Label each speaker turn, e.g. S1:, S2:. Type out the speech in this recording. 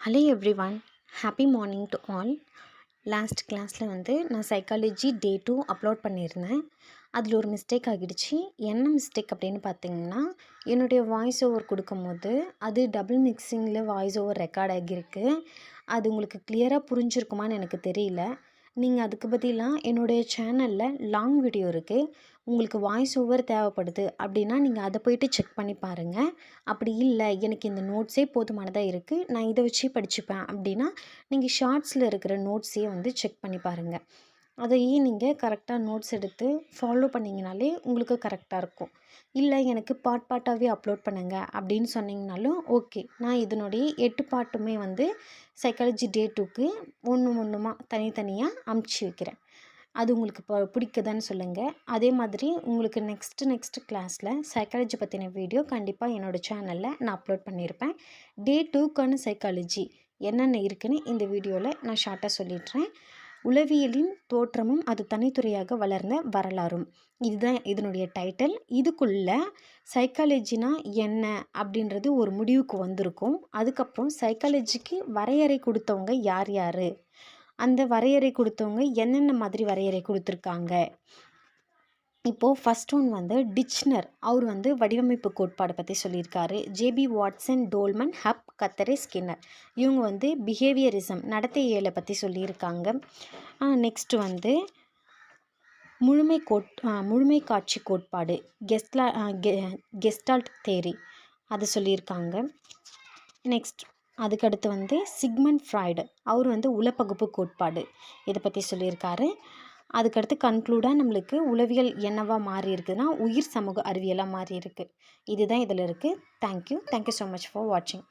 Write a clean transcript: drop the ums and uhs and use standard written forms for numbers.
S1: Hello everyone, happy morning to all. Last கிளாஸில் நான் psychology டே 2 upload பண்ணியிருந்தேன். அதில் ஒரு மிஸ்டேக் ஆகிடுச்சு. என்ன மிஸ்டேக் அப்படின்னு பார்த்தீங்கன்னா, என்னுடைய வாய்ஸ் ஓவர் கொடுக்கும்போது அது டபுள் மிக்சிங்கில் வாய்ஸ் ஓவர் ரெக்கார்ட் ஆகியிருக்கு. அது உங்களுக்கு கிளியராக புரிஞ்சிருக்குமான்னு எனக்கு தெரியல. நீங்கள் அதுக்கு பதிலாக என்னுடைய சேனலில் லாங் வீடியோ இருக்குது, உங்களுக்கு வாய்ஸ் ஓவர் தேவைப்படுது அப்படின்னா நீங்கள் அதை போய்ட்டு செக் பண்ணி பாருங்கள். அப்படி இல்லை, எனக்கு இந்த நோட்ஸே போதுமானதாக இருக்குது, நான் இதை வச்சு படிச்சுப்பேன் அப்படின்னா நீங்கள் ஷார்ட்ஸில் இருக்கிற நோட்ஸையே செக் பண்ணி பாருங்கள். அதையே நீங்கள் கரெக்டாக நோட்ஸ் எடுத்து ஃபாலோ பண்ணிங்கனாலே உங்களுக்கு கரெக்டாக இருக்கும். இல்லை எனக்கு பார்ட்டாகவே அப்லோட் பண்ணுங்கள் அப்படின்னு சொன்னிங்கனாலும் ஓகே. நான் இதனுடைய 8 பாட்டுமே சைக்காலஜி டே 2க்கு ஒன்றுமா தனித்தனியாக அமுச்சு வைக்கிறேன். அது உங்களுக்கு பிடிக்குதான்னு சொல்லுங்கள். அதே மாதிரி உங்களுக்கு நெக்ஸ்ட்டு கிளாஸில் சைக்காலஜி பற்றின வீடியோ கண்டிப்பாக என்னோடய சேனலில் நான் அப்லோட் பண்ணியிருப்பேன். டே 2க்கான சைக்காலஜி என்னென்ன இருக்குதுன்னு இந்த வீடியோவில் நான் ஷார்ட்டாக சொல்லிடுறேன். உளவியலின் தோற்றமும் அது தனித்துறையாக வளர்ந்த வரலாறும், இதுதான் இதனுடைய டைட்டில். இதுக்குள்ள சைக்காலஜினா என்ன அப்படின்றது ஒரு முடிவுக்கு வந்திருக்கும். அதுக்கப்புறம் சைக்காலஜிக்கு வரையறை கொடுத்தவங்க யார் யார், அந்த வரையறை கொடுத்தவங்க என்னென்ன மாதிரி வரையறை கொடுத்துருக்காங்க. இப்போது ஃபஸ்ட் ஒன் டிச்னர், அவர் வடிவமைப்பு கோட்பாடு பற்றி சொல்லியிருக்காரு. ஜேபி வாட்சன், டோல்மன், ஹப், கத்தரே, ஸ்கின்னர், இவங்க பிஹேவியரிசம், நடத்தையியலை பற்றி சொல்லியிருக்காங்க. நெக்ஸ்ட்டு முழுமை காட்சி கோட்பாடு, கெஸ்டால்ட் தேரி, அது சொல்லியிருக்காங்க. நெக்ஸ்ட் அதுக்கடுத்து சிக்மண்ட் ஃப்ராய்டு, அவர் உளப்பகுப்பு கோட்பாடு, இதை பற்றி சொல்லியிருக்காரு. அதுக்கடுத்து கன்க்ளூடாக நம்மளுக்கு உளவியல் என்னவாக மாறி இருக்குதுன்னா உயிர் சமூக அறிவியலாக மாறி இருக்குது. இதுதான் இதில் இருக்குது. தேங்க்யூ ஸோ மச் ஃபார் வாட்சிங்.